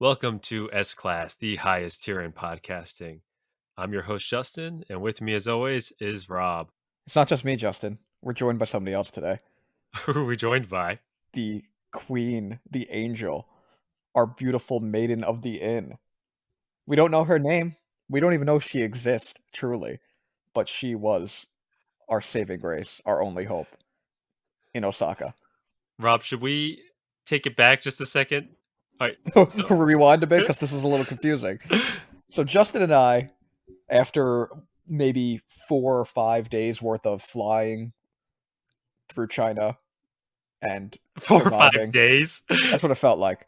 Welcome to S Class, the highest tier in podcasting. I'm your host, Justin, and with me, as always, is Rob, It's not just me, Justin. We're joined by somebody else today. who we joined by. The queen, the angel, our beautiful maiden of the inn. We don't know her name. We don't even know if she exists, truly. But she was our saving grace, our only hope in Osaka. Rob, should we take it back just a second? All right, so Rewind a bit because this is a little confusing. So, Justin and I, after maybe 4 or 5 days worth of flying through China and 4 or 5 surviving, days. that's what it felt like.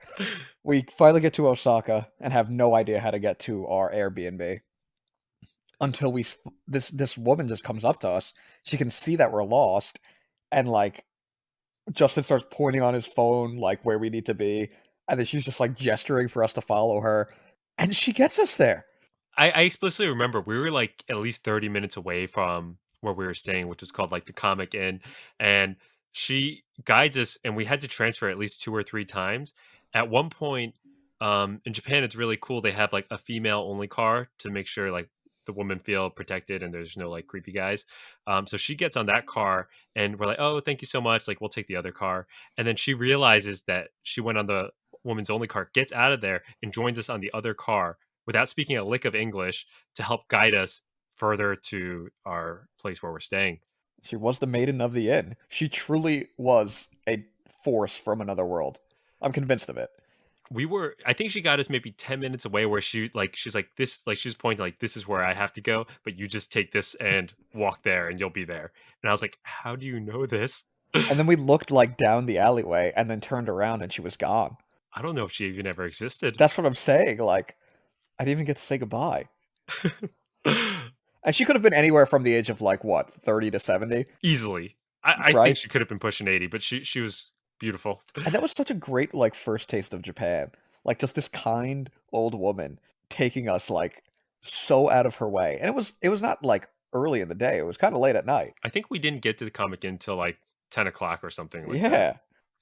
We finally get to Osaka and have no idea how to get to our Airbnb until this woman just comes up to us. She can see that we're lost, and like Justin starts pointing on his phone like where we need to be, and then she's just like gesturing for us to follow her, and she gets us there. I explicitly remember we were like at least 30 minutes away from where we were staying, which was called like the Comic Inn. And she guides us, and we had to transfer at least 2 or 3 times. At one point, in Japan, it's really cool. They have like a female only car to make sure like the women feel protected and there's no like creepy guys. So she gets on that car, and we're like, oh, thank you so much. Like, we'll take the other car. And then she realizes that she went on the woman's only car, gets out of there, and joins us on the other car without speaking a lick of English to help guide us further to our place where we're staying. She was the maiden of the inn. She truly was a force from another world. I'm convinced of it. I think she got us maybe 10 minutes away where she's like, this, like, she's pointing like, this is where I have to go, but you just take this and walk there and you'll be there. And I was like, how do you know this? And then we looked like down the alleyway and then turned around and she was gone. I don't know if she even ever existed. That's what I'm saying. Like, I didn't even get to say goodbye. And she could have been anywhere from the age of like what, 30 to 70, Easily. I think right? she could have been pushing 80, but she was beautiful. And that was such a great like first taste of Japan. Like just this kind old woman taking us like so out of her way. And it was not like early in the day. It was kind of late at night. I think we didn't get to the Comic Inn until like 10 o'clock or something like that. Yeah.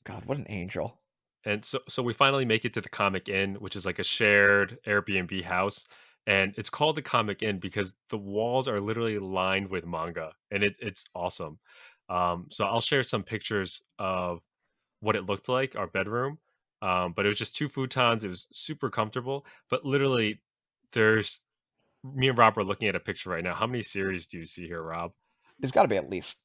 God, what an angel. And so we finally make it to the Comic Inn, which is like a shared Airbnb house. And it's called the Comic Inn because the walls are literally lined with manga, and it's awesome. So I'll share some pictures of what it looked like, our bedroom. But it was just two futons. It was super comfortable. But literally, there's me and Rob are looking at a picture right now. How many series do you see here, Rob? There's got to be at least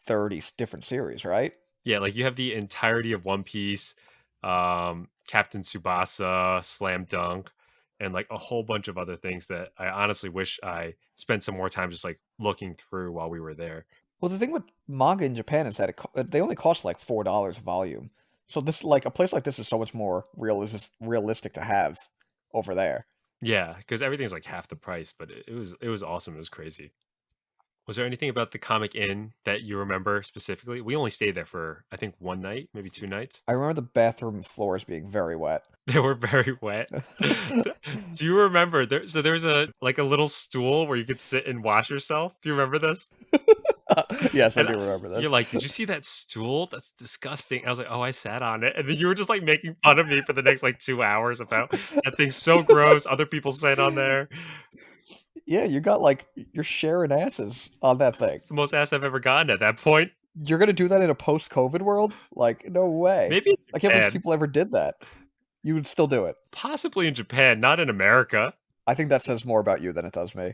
30 different series, right? Yeah, like you have the entirety of One Piece, Captain Tsubasa, Slam Dunk, and like a whole bunch of other things that I honestly wish I spent some more time just like looking through while we were there. Well, the thing with manga in Japan is that they only cost like $4 a volume. So this like a place like this is so much more realistic to have over there. Yeah, because everything's like half the price, but it was awesome. It was crazy. Was there anything about the Comic Inn that you remember specifically? We only stayed there for I think one night, maybe 2 nights. I remember the bathroom floors being very wet. They were very wet. Do you remember there's a like a little stool where you could sit and wash yourself? Do you remember this? Yes, I And do remember you're this. like, "Did you see that stool? That's disgusting." I was like, "Oh, I sat on it." And then you were just like making fun of me for the next like 2 hours about that thing's so gross. Other people sat on there. Yeah, you got like you're sharing asses on that thing. It's the most ass I've ever gotten at that point. You're gonna do that in a post-COVID world? Like, no way. Maybe in I can't believe Japan. people ever did that. You would still do it. Possibly in Japan, not in America. I think that says more about you than it does me.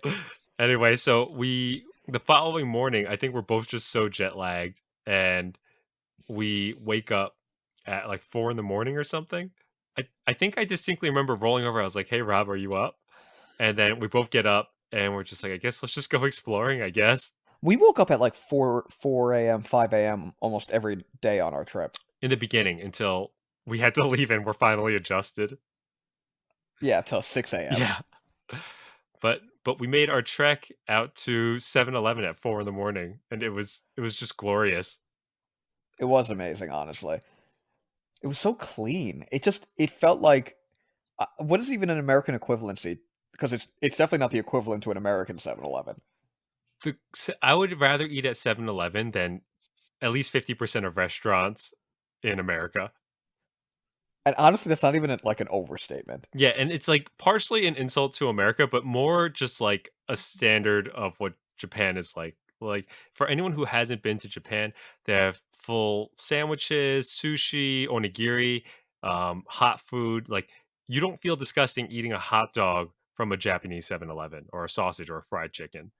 Anyway, so the following morning, I think we're both just so jet lagged, and we wake up at like 4 in the morning or something. I think I distinctly remember rolling over. I was like, "Hey, Rob, are you up?" And then we both get up and we're just like, "I guess let's just go exploring, I guess." We woke up at like 4 a.m., 5 a.m. almost every day on our trip. In the beginning until we had to leave and we're finally adjusted. Yeah, till 6 a.m. Yeah. But we made our trek out to 7-Eleven at 4 in the morning, and it was just glorious. It was amazing, honestly. It was so clean. It felt like what is even an American equivalency? Because it's definitely not the equivalent to an American 7-Eleven. I would rather eat at 7-Eleven than at least 50% of restaurants in America. And honestly, that's not even, like, an overstatement. Yeah, and it's, like, partially an insult to America, but more just, like, a standard of what Japan is like. Like, for anyone who hasn't been to Japan, they have full sandwiches, sushi, onigiri, hot food, like, you don't feel disgusting eating a hot dog from a Japanese 7-Eleven or a sausage or a fried chicken.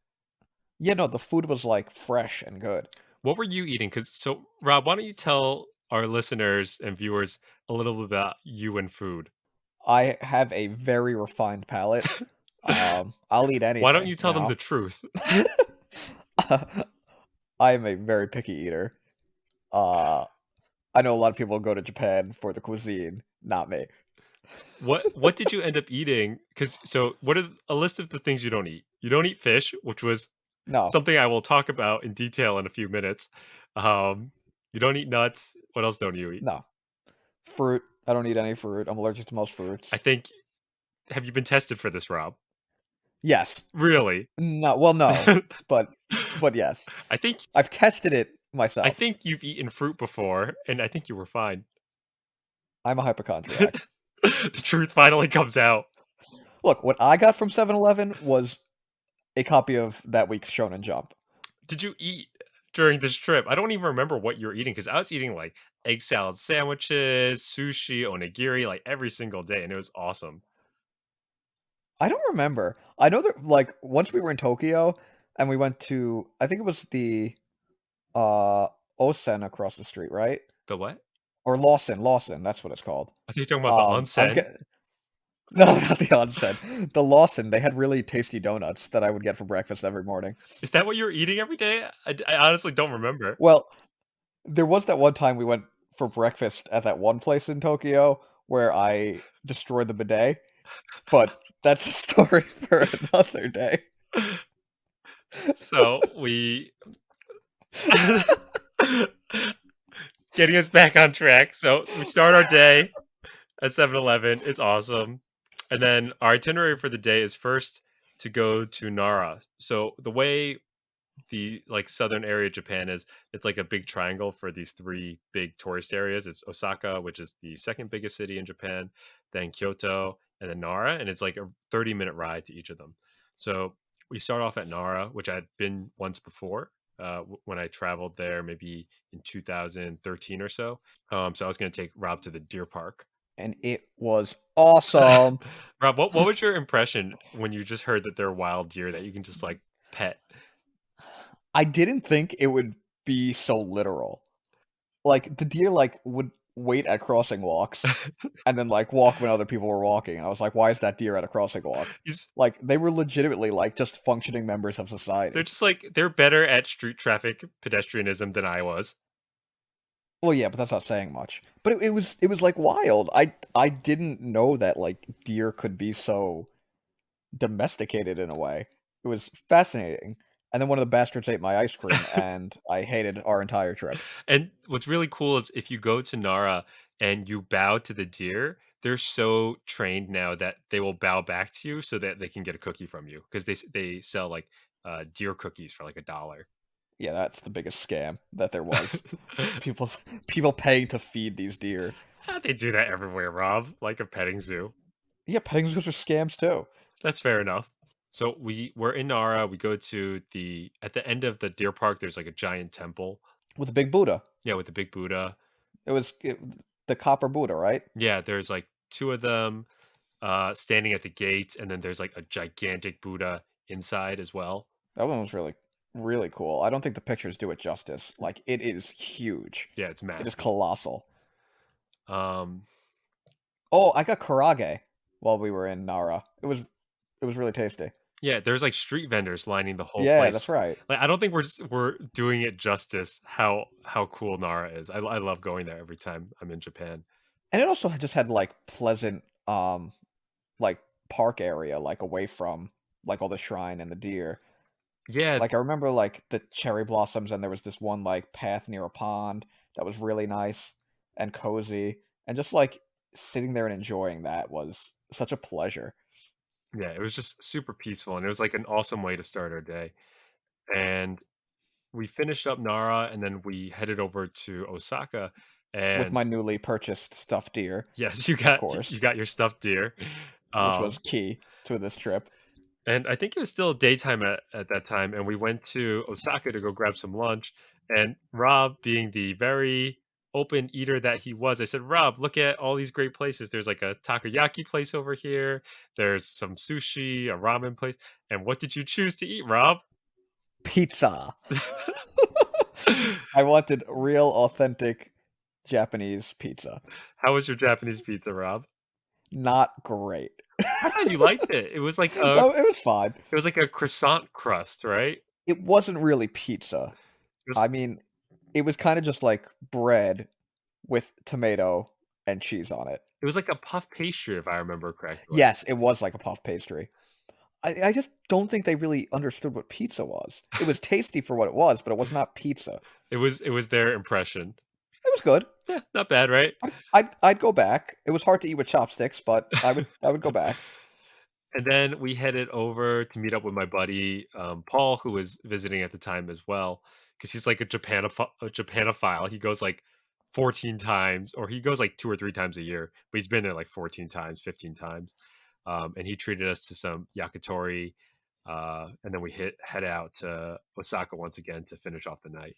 Yeah, no, the food was, like, fresh and good. What were you eating? Because so, Rob, why don't you tell our listeners and viewers a little bit about you and food? I have a very refined palate. I'll eat Why don't anything, you you tell them the know? truth? I am a very picky eater. Uh, I know a lot of people go to Japan for the cuisine, not me. What did you end up eating? Because so what are a list of the things you don't eat? You don't eat fish, which was No, something I will talk about in detail in a few minutes. Um, you don't eat nuts. What else don't you eat? no. Fruit, I don't eat any fruit. I'm allergic to most I fruits. think have you been tested for this, Rob? Yes. Really? No, well, no, I but yes. think I've tested it I myself. think you've eaten fruit before, and I think you were fine. I'm a hypochondriac. The truth finally comes out. Look, what I got from 7-Eleven was a copy of that week's Shonen Jump. Did you eat during this trip? I don't even remember what you were eating because I was eating like egg salad sandwiches, sushi, onigiri, like every single day, and it was awesome. I don't remember. I know that, like, once we were in Tokyo and we went to I think it was the, uh, Osen across the street, right? The what? Or Lawson, that's what it's called. I think you're talking about the I was onsen. get No, not the onsen. The Lawson, they had really tasty donuts that I would get for breakfast every morning. Is that what you're eating every day? I honestly don't remember. Well, there was that one time we went for breakfast at that one place in Tokyo where I destroyed the bidet, but that's a story for another day. So we getting us back on track. So we start our day at 7-Eleven. It's awesome. And then our itinerary for the day is first to go to Nara. So the way the like southern area of Japan is it's like a big triangle for these three big tourist areas. It's Osaka, which is the second biggest city in Japan, then Kyoto, and then Nara, and it's like a 30-minute ride to each of them. So we start off at Nara, which I'd been once before. When I traveled there, maybe in 2013 or so. So I was going to take Rob to the deer park. And it was awesome. Rob, what was your impression when you just heard that there are wild deer that you can just like pet? I didn't think it would be so literal. Like, the deer, like, would wait at crossing walks and then, like, walk when other people were walking, and I was like, "Why is that deer at a crossing walk?" He's Like, they were legitimately, like, just functioning members of They're society. just like they're better at street traffic pedestrianism than I was. Well, yeah, but that's not saying much. But it was, like, wild. I didn't know that, like, deer could be so domesticated in a way. It was fascinating. And then one of the bastards ate my ice cream, and I hated our entire trip. And what's really cool is if you go to Nara and you bow to the deer, they're so trained now that they will bow back to you so that they can get a cookie from you because they sell like deer cookies for like $1. Yeah, that's the biggest scam that there was. People people paying to feed these deer. They do that everywhere, Rob, like a petting zoo. Yeah, petting zoos are scams too. That's fair enough. So we're in Nara. We go to the at the end of the deer park. There's like a giant temple. With the big Buddha. Yeah, with the big Buddha. It, the copper Buddha, right? Yeah, there's like two of them standing at the gate, and then there's like a gigantic Buddha inside as well. That one was really, really cool. I don't think the pictures do it justice. Like, it is huge. Yeah, it's It is massive. colossal. Um, Oh, I got karage while we were in Nara. It was really tasty. yeah, there's like street vendors lining the whole Yeah, that's place. right. Like, I don't think we're doing it justice how cool Nara is. I love going there every time I'm in Japan. And it also just had like pleasant like park area like away from like all the shrine and the deer. Yeah, Like I remember like the cherry blossoms and there was this one like path near a pond that was really nice and cozy and just like sitting there and enjoying that was such a pleasure. yeah, it was just super peaceful, and it was like an awesome way to start our day. And we finished up Nara, and then we headed over to Osaka. with And my newly purchased stuffed deer, yes, of you course, got your stuffed deer. which was Um, key to this trip. and I think it was still daytime at that time, and we went to Osaka to go grab some lunch. And Rob, being the very open eater that he was, I said, "Rob, look at all these great places. There's like a takoyaki place over here. There's some sushi, a ramen place. And what did you choose to eat, Rob?" Pizza. I wanted real, authentic Japanese pizza. How was your Japanese pizza, Rob? Not great. I thought you liked it. No, it was fine. It was like a croissant crust, right? It wasn't really pizza. It I was mean, it was kind of just like bread with tomato and cheese on it. it was like a puff pastry, if I remember correctly. Yes, it was like a puff pastry. I just don't think they really understood what pizza was. It was tasty for what it was, but it was not pizza. It was their impression. It was good. Yeah, not bad, right? I'd go back. It was hard to eat with chopsticks, but I would go back. And then we headed over to meet up with my buddy Paul, who was visiting at the time as well, because he's like a Japanophile. He goes like 14 times, or he goes like 2 or 3 times a year, but he's been there like 14 times, 15 times. And he treated us to some yakitori, and then we head out to Osaka once again to finish off the night.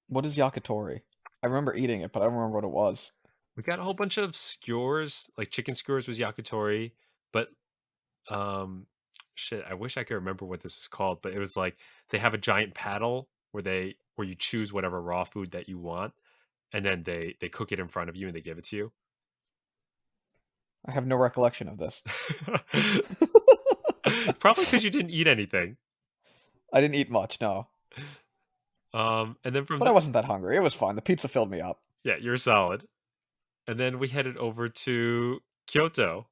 What is yakitori? I remember eating it, but I don't remember what it was. We got a whole bunch of skewers, like chicken skewers was yakitori, but um shit, I wish I could remember what this was called, but it was like they have a giant paddle where you choose whatever raw food that you want, and then they cook it in front of you and they give it to you. I have no recollection of this. Probably because you didn't eat anything. I didn't eat much, no. And then from But I the wasn't that hungry. It was fine. The pizza filled me up. yeah, you're solid. And then we headed over to Kyoto,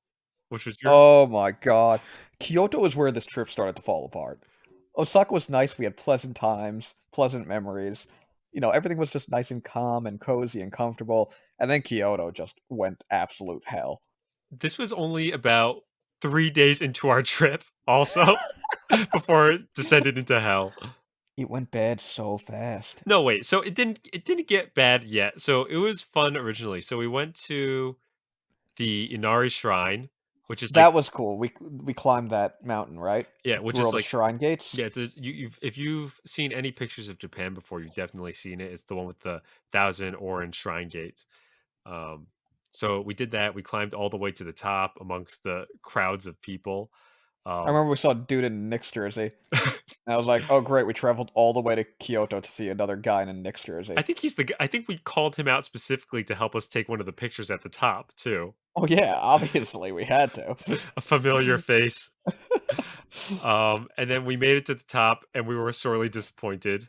which was your Oh my god. Kyoto is where this trip started to fall apart. Osaka was nice. We had pleasant times, pleasant memories. Everything was just nice and calm and cozy and comfortable. And then Kyoto just went absolute hell. this was only about 3 days into our trip, also, before it descended into hell. It went bad so fast. No, wait. So it didn't get bad yet. So it was fun originally. So we went to the Inari Shrine, which is like That was cool. We climbed that mountain, right? yeah, which Through all is the like shrine gates. yeah, you've if you've seen any pictures of Japan before, you've definitely seen it. It's the one with the thousand orange shrine gates. Um, so we did that. We climbed all the way to the top amongst the crowds of people. I Um, remember we saw a dude in a Knicks jersey. And I was like, oh great, we traveled all the way to Kyoto to see another guy in a Knicks jersey. I think we called him out specifically to help us take one of the pictures at the top too. Oh yeah, obviously we had to. A familiar face. And then we made it to the top, and we were sorely disappointed.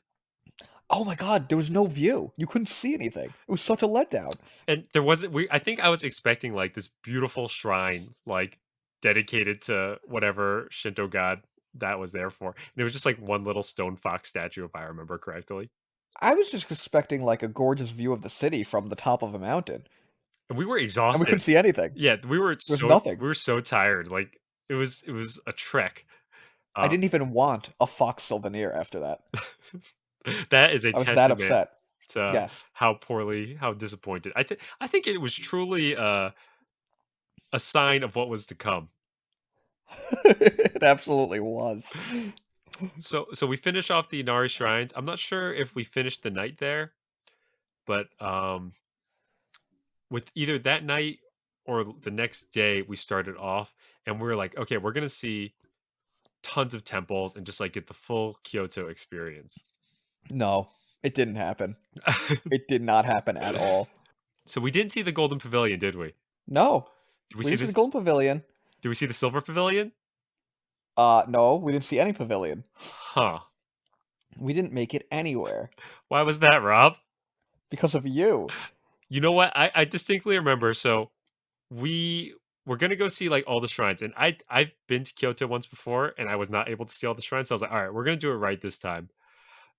Oh my god, there was no view. You couldn't see anything. It was such a letdown. And there wasn't. I think I was expecting like this beautiful shrine, like dedicated to whatever Shinto god that was there for, and it was just like one little stone fox statue, if I remember correctly. I was just expecting like a gorgeous view of the city from the top of a mountain, And we were and we couldn't exhausted. see anything. Yeah, There was nothing. we were so tired. Like it was a trek. I Um, didn't even want a fox souvenir after that. that is a I was that testament upset. to Yes. how disappointed. I think it was truly a sign of what was to come. It absolutely was. So we finish off the Inari shrines. I'm not sure if we finished the night there, but with either that night or the next day, we started off and we were like, okay, we're gonna see tons of temples and just like get the full Kyoto experience. No, it didn't happen. It did not happen at all. So we didn't see the Golden Pavilion, did we? No. Did we We see didn't see the this? Golden Pavilion. Did we see the Silver Pavilion? No, we didn't see any pavilion. Huh. We didn't make it anywhere Why was that, Rob? because of you. You know what? I distinctly remember. So we were gonna go see like all the shrines, and I've been to Kyoto once before, and I was not able to see all the shrines. So I was like, all right, we're gonna do it right this time.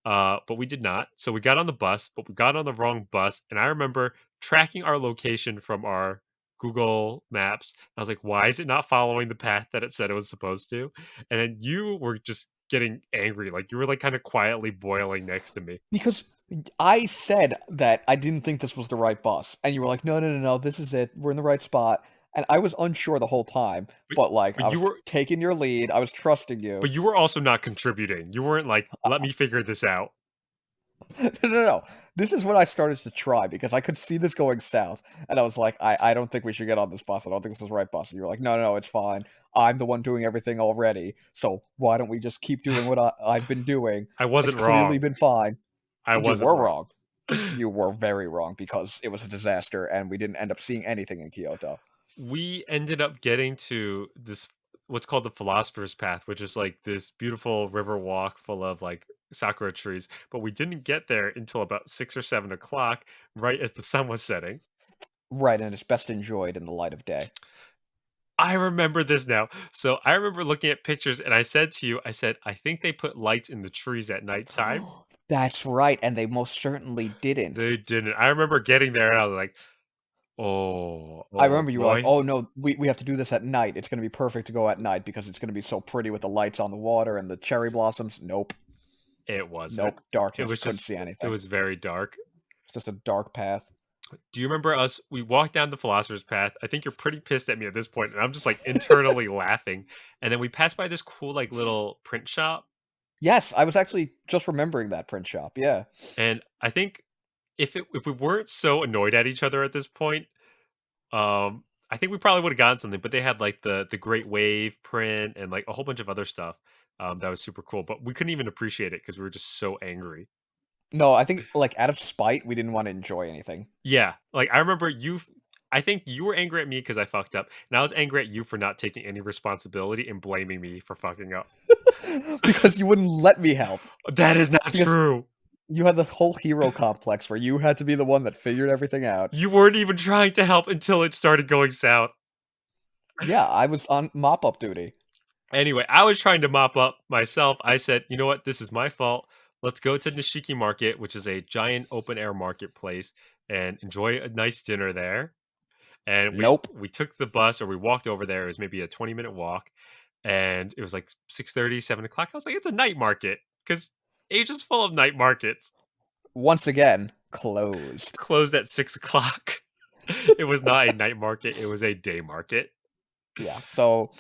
But we did not. So we got on the bus, but we got on the wrong bus, and I remember tracking our location from our Google Maps. I was like, why is it not following the path that it said it was supposed to? And then you were just getting angry, like you were like kind of quietly boiling next to me. Because I said that I didn't think this was the right bus, and you were like, "No, no, no, no, this is it. We're in the right spot." And I was unsure the whole time, But but like I but was you were taking your lead. I was trusting you. but you were also not contributing. You weren't like, "Let me figure this out." No, no, no. This is when I started to try because I could see this going south, and I was like, I don't think we should get on this bus. I don't think this is the right bus. And you were like, no, no, no, it's fine. I'm the one doing everything already. So why don't we just keep doing what I've been doing? I It's wasn't clearly wrong. been fine. I You wasn't were wrong. wrong. You were very wrong because it was a disaster, and we didn't end up seeing anything in Kyoto. We ended up getting to this what's called the Philosopher's Path, which is like this beautiful river walk full of like sakura trees. But we didn't get there until about 6 or 7 o'clock, right as the sun was setting. Right, and it's best enjoyed in the light of day. I remember this now. So I remember looking at pictures and I said to you, I said, I think they put lights in the trees at nighttime. That's right, and they most certainly didn't. They didn't. I remember getting there and I was like, I oh remember you were like, boy. "Oh no, we have to do this at night. It's gonna be perfect to go at night because it's gonna be so pretty with the lights on the water and the cherry blossoms." Nope, It wasn't. nope, It darkness. was Couldn't just, see it anything. was very dark. It's just a dark path. Do you remember us? We walked down the philosopher's path. I think you're pretty pissed at me at this point, and I'm just like internally laughing. And then we passed by this cool, like little print shop. Yes, I was actually just remembering that print shop. Yeah, And I think if we weren't so annoyed at each other at this point, I think we probably would have gotten something. But they had like the Great Wave print and like a whole bunch of other stuff that was super cool. But we couldn't even appreciate it because we were just so angry. no, I think like out of spite, we didn't want to enjoy anything Yeah, like I remember you. I think you were angry at me because I fucked up, and I was angry at you for not taking any responsibility and blaming me for fucking up. because you wouldn't let me help That is not because true. you had the whole hero complex where you had to be the one that figured everything out. You weren't even trying to help until it started going south. Yeah, I was on mop up duty. Anyway, I was trying to mop up myself. I said, you know what? This is my fault. Let's go to Nishiki Market, which is a giant open air marketplace, and enjoy a nice dinner there. And we Nope. we took the bus or we walked over there. It was maybe a 20-minute walk, and it was like 6:30, 7 o'clock. I was like, it's a night market because Asia's full of night markets. Once again, closed. Closed at 6 o'clock. It was not a night market, it was a day market. Yeah, so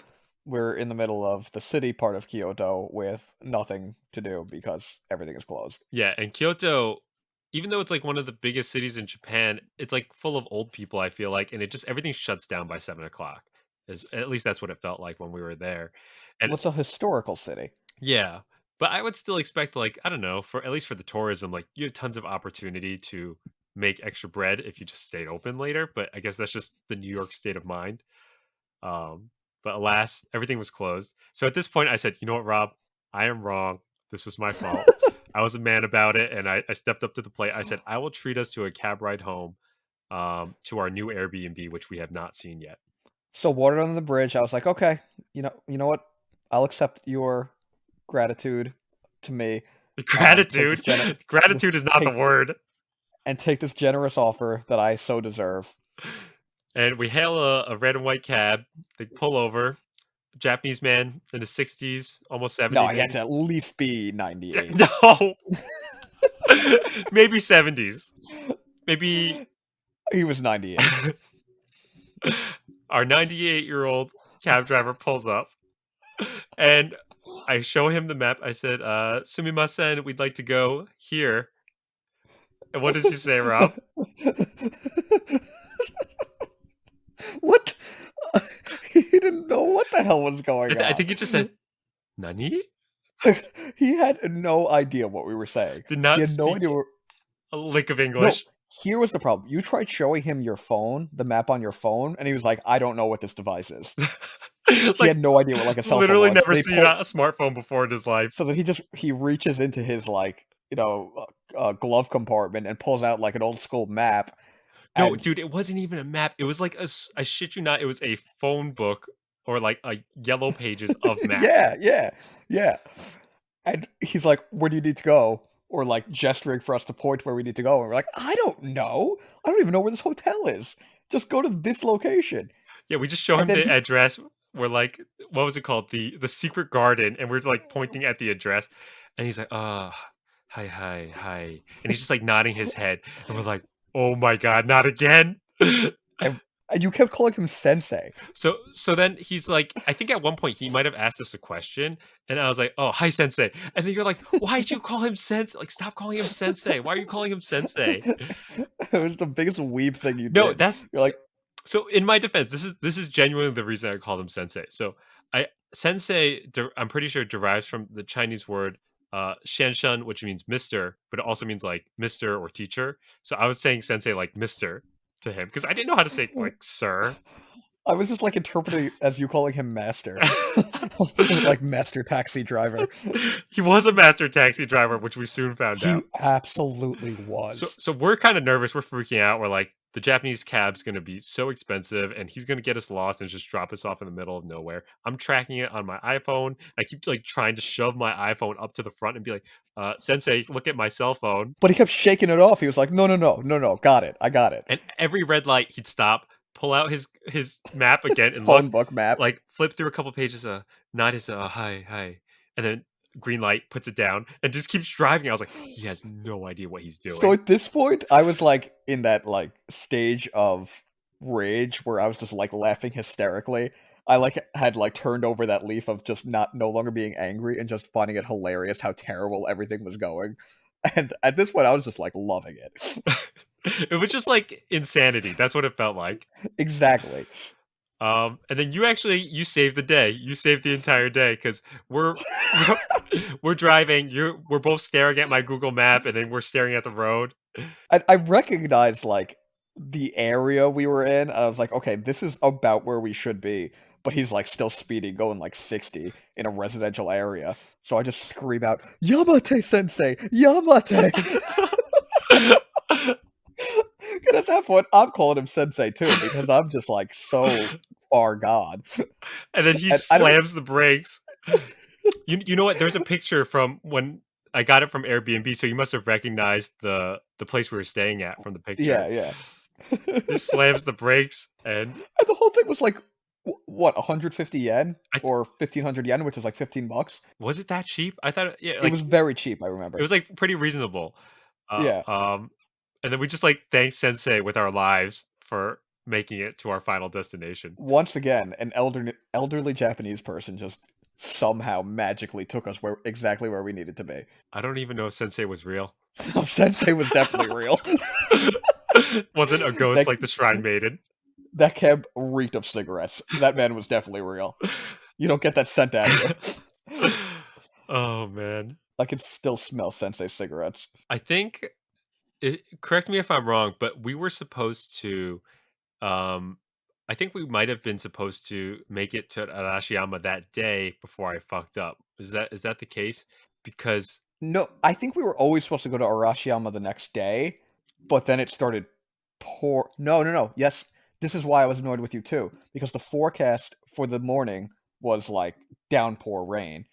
we're in the middle of the city part of Kyoto with nothing to do because everything is closed. Yeah, and Kyoto, even though it's like one of the biggest cities in Japan, it's like full of old people, I feel like, and it just everything shuts down by 7 o'clock. Is at least that's what it felt like when we were there. And What's a historical city? yeah, but I would still expect, like, I don't know, for at least for the tourism, like you have tons of opportunity to make extra bread if you just stayed open later. But I guess that's just the New York state of mind. Um, but alas, everything was closed. So at this point, I said, you know what, Rob, I am wrong. This was my fault. I was a man about it, and I stepped up to the plate. I said, I will treat us to a cab ride home to our new Airbnb, which we have not seen yet. So water under the bridge, I was like, okay, you know what? I'll accept your gratitude to me. Take Gratitude, this gratitude is not the take word. and take this generous offer that I so deserve. And we hail a red and white cab. They pull over. Japanese man in his 60s, almost 70, No, he had maybe. to at least be 98. No, maybe 70s. Maybe He was 98. our 98-year-old cab driver pulls up and I show him the map. I said, Sumimasen, we'd like to go here. And what does he say, Rob? What? He didn't know what the hell was going I on. think he just said, Nani? He had no idea what we were saying. Did He not had no idea. speak a lick of No, English. here was the problem. You tried showing him your phone, the map on your phone, and he was like, "I don't know what this device is." He Like, had no idea what like a cell phone literally was. never seen a smartphone before in his life. So that he reaches into his like glove compartment and pulls out like an old school map No, and dude, it wasn't even a map. It was like I shit you not, it was a phone book or like a yellow pages of maps. yeah, yeah, yeah. And he's like, "Where do you need to go?" Or like gesturing for us to point where we need to go. And we're like, "I don't know. I don't even know where this hotel is. Just go to this location." Yeah, we just show And him then the he address. We're like, what was it called? The secret garden, and we're like pointing at the address, and he's like, hi, hi, hi. And he's just like nodding his head. And we're like, oh my God, not again. And you kept calling him sensei. So then he's like, I think at one point he might have asked us a question, and I was like, "Oh, hi, sensei." And then you're like, "Why'd you call him sensei? Like, stop calling him sensei. Why are you calling him sensei?" It was the biggest weeb thing you No, did. that's You're like, so. In my defense, this is genuinely the reason I called him sensei. So I sensei, I'm pretty sure derives from the Chinese word xianshan, which means Mister, but it also means like Mister or teacher. So I was saying sensei like Mister to him because I didn't know how to say like sir. I was just like interpreting it as you calling him master. Like master taxi driver. He was a master taxi driver, which we soon found He out. absolutely So was. so we're kind of nervous. We're freaking out. We're like, the Japanese cab's gonna be so expensive, and he's gonna get us lost and just drop us off in the middle of nowhere. I'm tracking it on my iPhone. I keep like trying to shove my iPhone up to the front and be like, "Sensei, look at my cell phone." But he kept shaking it off. He was like, no, no, no, no, no, got it. I got it. And every red light, he'd stop, pull out his map again, and look, Phone book map. like flip through a couple pages. Nod his hi hi, and then green light, puts it down, and just keeps driving. I was like, he has no idea what he's So doing. at this point, I was like in that like stage of rage where I was just like laughing hysterically. I like had like turned over that leaf of just not no longer being angry and just finding it hilarious how terrible everything was going. And at this point, I was just like loving it. It was just like insanity. That's what it felt like. Exactly. And then you saved the day. You saved the entire day because we're driving. We're both staring at my Google map, and then we're staring at the road. I recognized like the area we were in. And I was like, okay, this is about where we should be. But he's like still speeding, going like 60 in a residential area. So I just scream out, Yamate Sensei! Yamate! And at that point, I'm calling him Sensei too, because I'm just like so far gone. And then he And I don't. slams the brakes. You know what? There's a picture from when I got it from Airbnb, so you must have recognized the place we were staying at from the picture. Yeah, yeah. Just slams the brakes, and And the whole thing was like, what, 150 yen? I Or 1500 yen, which is like $15? was it that cheap? I thought, yeah, It like was very cheap, I it remember. was like pretty reasonable. Uh, Yeah. um, and then we just like thank Sensei with our lives for making it to our final destination. Once again, an elderly Japanese person just somehow magically took us where exactly where we needed to be. I don't even know if Sensei was real. Sensei was definitely real. Wasn't a ghost that like the Shrine Maiden. that cab reeked of cigarettes. That man was definitely real. You don't get that scent out of you. Oh man. I can still smell Sensei cigarettes. I think correct me if I'm wrong, but we were supposed to um I think we might have been supposed to make it to Arashiyama that day before I fucked up. Is that the case? Because No, I think we were always supposed to go to Arashiyama the next day, but then it started pour. No, no, no. Yes, this is why I was annoyed with you too, because the forecast for the morning was like downpour rain,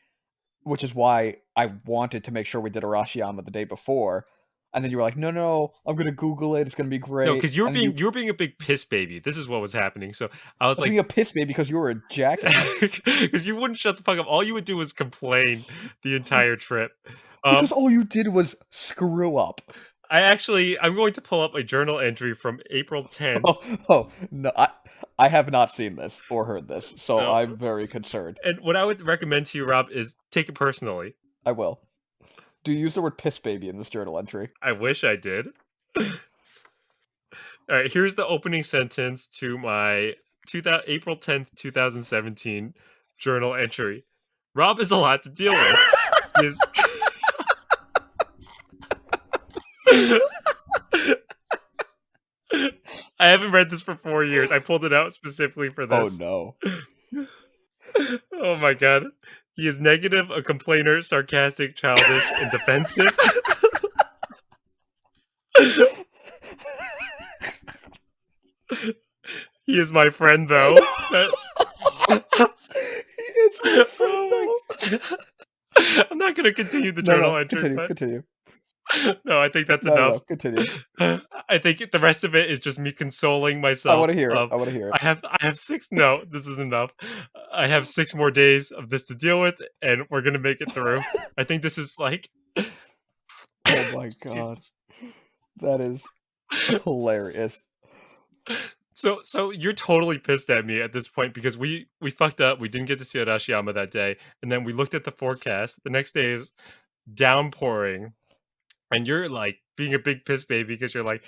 which is why I wanted to make sure we did Arashiyama the day before. And then you were like, "No, no, I'm gonna Google it. It's gonna be no, great." because you were And then being you were being a big piss baby. This is what was happening. So I was I was like, being a piss baby because you were a jackass. because you wouldn't shut the fuck up. All you would do was complain the entire trip. Because Um, all you did was screw up. I'm going to pull up a journal entry from April 10th. Oh, oh no, I have not seen this or heard this, so So, I'm very concerned. and what I would recommend to you, Rob, is take it personally. I will. Do you use the word piss baby in this journal entry? I wish I did. All right, here's the opening sentence to my April 10th, 2017 journal entry. Rob is a lot to deal with. He is I haven't read this for 4 years. I pulled it out specifically for Oh this. no. Oh my god. He is negative, a complainer, sarcastic, childish, and defensive. He is my friend, though. He is my friend Oh though. my- I'm not going to continue the No, journal no, entry, continue, but continue. no, I think that's No, no, enough. no, continue. I think the rest of it is just me consoling I myself want to hear it. of I want to hear it. I have six. No, this is enough. I have 6 more days of this to deal with, and we're gonna make it through. I think this is like my god. Jesus. That is hilarious. So you're totally pissed at me at this point because we fucked up. We didn't get to see Arashiyama that day, and then we looked at the forecast. The next day is downpouring, and you're like being a big piss baby because you're like,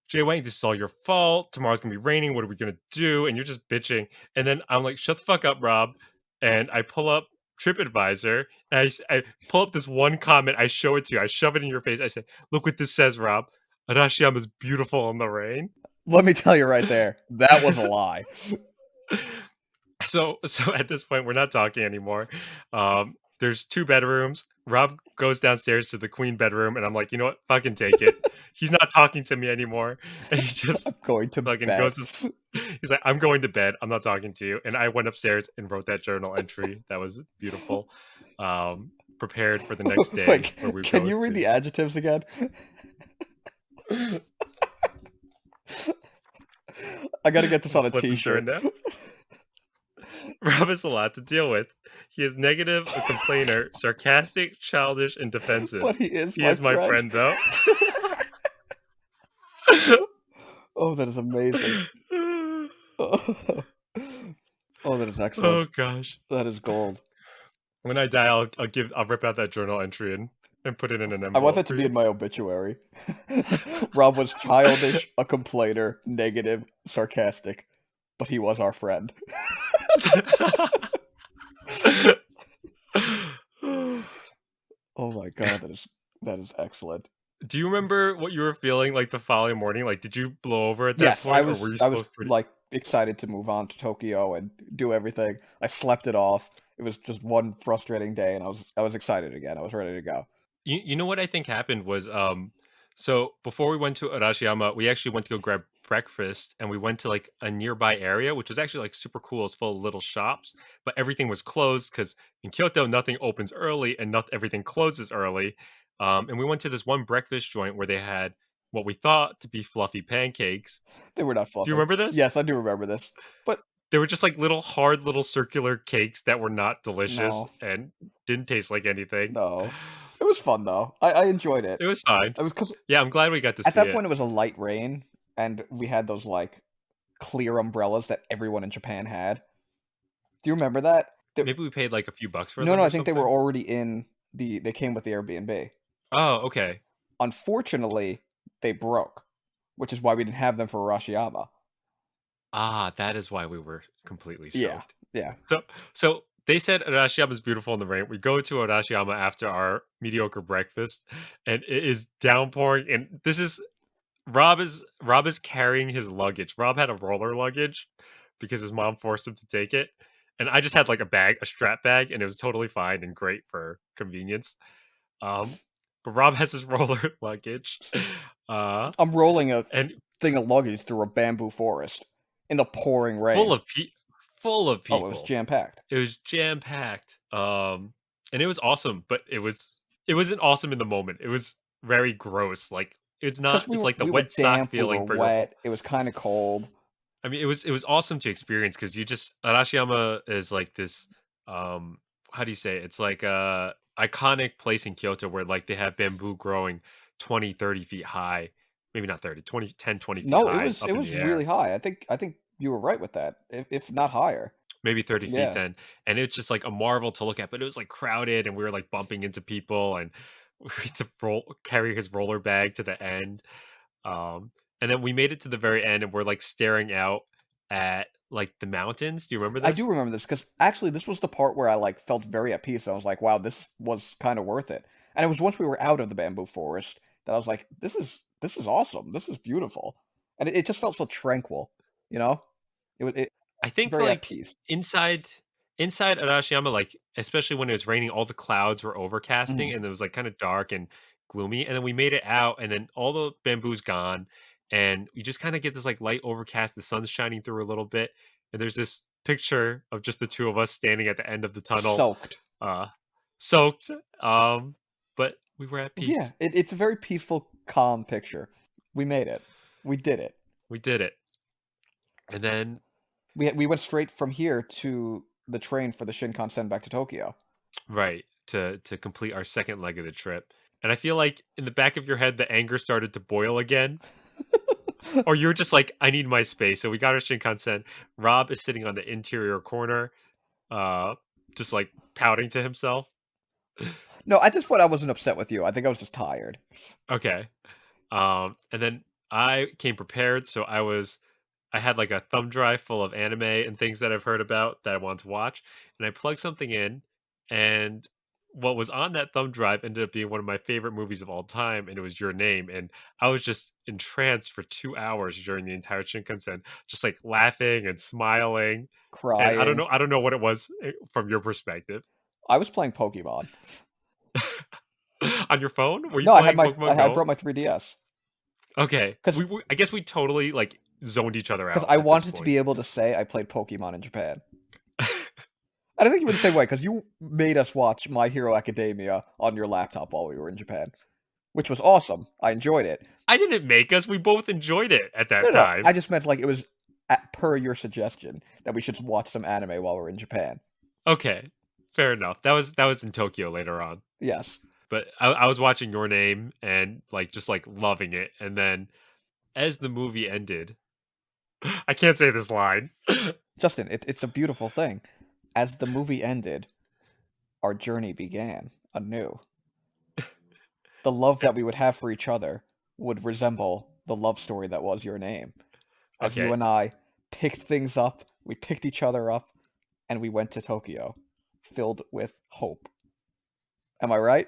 Jay Wang, this is all your fault. Tomorrow's gonna be raining. What are we gonna do? And you're just bitching. And then I'm like, shut the fuck up, Rob. And I pull up TripAdvisor and I pull up this one comment. I show it to you. I shove it in your face. I say, look what this says, Rob. Arashiyama is beautiful in the rain. Let me tell you right there, that was a lie. So at this point, we're not talking anymore. There's two bedrooms. Rob goes downstairs to the queen bedroom, and I'm like, you know what? Fucking take it. He's not talking to me anymore, and he I'm just going to fucking bed. goes to. He's like, I'm going to bed. I'm not talking to you. And I went upstairs and wrote that journal entry. That was beautiful. Prepared for the next day Wait, where we can go you read to. the adjectives again? I gotta get this I'm on a flipping through it t-shirt. now. Rob has a lot to deal with. He is negative, a complainer, sarcastic, childish, and defensive. But he is He my is my friend. friend, though. Oh, that is amazing. Oh, that is Oh excellent. gosh. That is gold. When I die, I'll rip out that journal entry and put it in an I want envelope that to for be you. in my obituary. Rob was childish, a complainer, negative, sarcastic, but he was our friend. Oh my god, that is excellent. Do you remember what you were feeling like the following morning? Like, did you blow over at that Yes, I point, or were was you I was still pretty? like excited to move on to Tokyo and do everything. I slept it off. It was just one frustrating day and I was excited again. I was ready to go. You know what I think happened was so before we went to Arashiyama, we actually went to go grab breakfast and we went to like a nearby area which was actually like super cool. It's full of little shops, but everything was closed because in Kyoto nothing opens early and not everything closes early. And we went to this one breakfast joint where they had what we thought to be fluffy pancakes. They were not Do you fluffy. remember this? Yes, I do remember this. But They were just like little hard little circular cakes that were not delicious no, and didn't taste like anything. no. It was fun though. I enjoyed it. It was fine. It was because Yeah, I'm glad we got to at see that it. point it was a light rain and we had those like clear umbrellas that everyone in Japan had. Do you remember that? Maybe we paid like a few bucks for No, them no, or I think they were something. already in they came with the Airbnb. Oh, okay. Unfortunately, they broke, which is why we didn't have them for Arashiyama. Ah, that is why we were completely Yeah, soaked. yeah. So they said Arashiyama is beautiful in the rain. We go to Arashiyama after our mediocre breakfast, and it is downpouring. And this is Rob is carrying his luggage. Rob had a roller luggage because his mom forced him to take it, and I just had like a bag, a strap bag, and it was totally fine and great for convenience. Um, but Rob has his roller luggage, uh, I'm rolling a and thing of luggage through a bamboo forest in the pouring full rain. of full of Oh, it was people. jam packed. It was jam packed. And it was awesome, but it wasn't awesome in the moment. It was very gross. Like it's not. Because It's like the we were wet sock damp, we feeling were for your. wet. It was kind of cold. I mean, it was awesome to experience because you just Arashiyama is like this. Um, how do you say it? It's like a iconic place in Kyoto where like they have bamboo growing 20, 30 feet high. Maybe not 30, 20, 10, 20 feet No, high it up in was the really air. high. I think you were right with that, if not higher. Maybe 30 feet Yeah. then. And it's just like a marvel to look at, but it was like crowded and we were like bumping into people and we had to carry his roller bag to the end. Um, and then we made it to the very end and we're like staring out at like the mountains. Do you remember I do this? remember this because actually this was the part where I like felt very at peace. I was like, wow, this was kind of worth it. And it was once we were out of the bamboo forest that I was like, this is awesome. This is beautiful. And it just felt so tranquil, you know? It was I think very at like peace. inside inside Arashiyama, like especially when it was raining, all the clouds were Mhm. overcasting and it was like kind of dark and gloomy. And then we made it out, and then all the bamboo's gone, and you just kind of get this like light overcast. The sun's shining through a little bit, and there's this picture of just the two of us standing at the end of the tunnel, Soaked. uh, soaked. But we were at Yeah, peace. it's a very peaceful, calm picture. We made it. We did it. We did it, and then We went straight from here to the train for the Shinkansen back to Tokyo. right to complete our second leg of the trip. And I feel like in the back of your head, the anger started to boil again. Or you're just like, I need my space. So we got our Shinkansen. Rob is sitting on the interior corner, uh, just like pouting to himself. No, at this point, I wasn't upset with you. I think I was just tired. Okay. And then I came prepared, so I had like a thumb drive full of anime and things that I've heard about that I wanted to watch, and I plugged something in, and what was on that thumb drive ended up being one of my favorite movies of all time, and it was Your Name, and I was just entranced for 2 hours during the entire Shinkansen, just like laughing and smiling, and Crying. I don't know what it was from your perspective. I was playing Pokemon. On your phone, were you No, I had playing my Pokemon I Go? brought my 3DS Okay, because I guess we totally like zoned each other out I at this wanted to point. be able to say I played Pokemon in Japan. And I think you were the same way because you made us watch My Hero Academia on your laptop while we were in Japan, which was awesome. I enjoyed it. I didn't make us. We both enjoyed it at No, that no, time. I just meant like it was per your suggestion that we should watch some anime while we're in Japan. Okay, fair enough. That was in Tokyo later on. Yes, But I was watching Your Name and like just like loving it. And then as the movie ended, I can't say this line. Justin, it's a beautiful thing. As the movie ended, our journey began anew. The love that we would have for each other would resemble the love story that was Your Name. As you Okay, and I picked things up, we picked each other up, and we went to Tokyo, filled with hope. Am I right?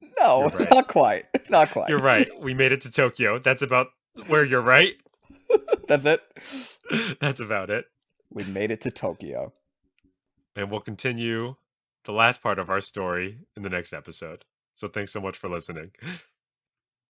you're No, right. not quite. Not quite. You're right. We made it to Tokyo. That's about where you're right. That's it. That's about it. We made it to Tokyo. And we'll continue the last part of our story in the next episode. So thanks so much for listening.